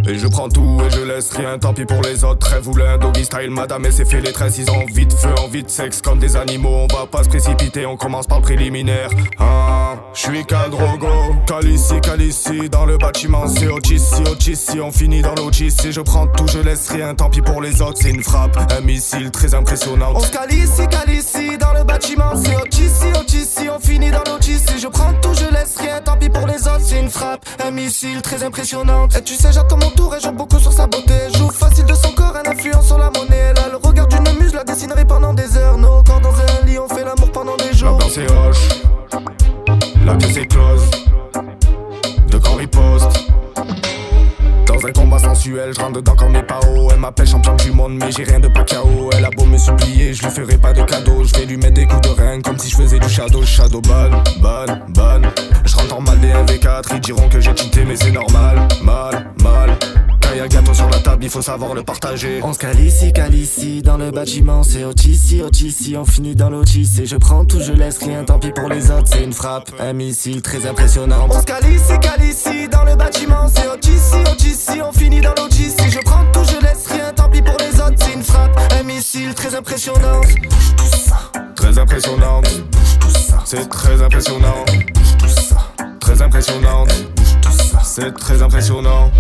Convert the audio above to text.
Et je prends tout et je laisse rien, tant pis pour les autres. Très voulu un doggy style, madame et c'est fait les tresses. Ils ont envie de feu, envie de sexe comme des animaux. On va pas se précipiter, on commence par le préliminaire. J'suis Kadrogo, Calici, dans le bâtiment c'est Otissi, on finit dans l'Otissi. Je prends tout, je laisse rien, tant pis pour les autres. C'est une frappe, un missile très impressionnant. On se calici, dans le bâtiment c'est Otissi, on finit dans l'Otissi. Je prends tout, je laisse rien, tant pis pour les autres. C'est une frappe, un missile très impressionnante. Et tu sais j'attends mon tour et j'en beaucoup sur sa beauté. Joue facile de son corps, un influence sur la monnaie. Elle a le regard d'une muse, la dessinerai pendant des heures. Nos corps dans un lit, on fait l'amour pendant des jours. L'ambiance est hoche, la pièce est close, de quand riposte. Dans un combat sensuel, je rentre dedans comme mes PAO. Elle m'appelle champion du monde mais j'ai rien de Pacquiao. Elle a beau me supplier, je lui ferai pas de cadeau. Je vais lui mettre des coups de rein comme si je faisais du shadow ban. Je rentre en mal des 1v4, ils diront que j'ai cheaté mais c'est normal. Mal. Quand y'a gâteau sur la table, il faut savoir le partager. On se calici, dans le bâtiment c'est Otissi, on finit dans l'Otissi. Je prends tout, je laisse rien, tant pis pour les autres. C'est une frappe, un missile très impressionnant. On se calici, dans le bâtiment c'est Otissi, on finit dans l'Otissi. Je prends tout, je laisse rien, tant pis pour les autres. C'est une frappe, un missile très impressionnant. Bouge tout ça, très impressionnante. Bouge tout ça, c'est très impressionnant. Bouge tout ça, très impressionnante. Bouge tout ça, c'est très impressionnant.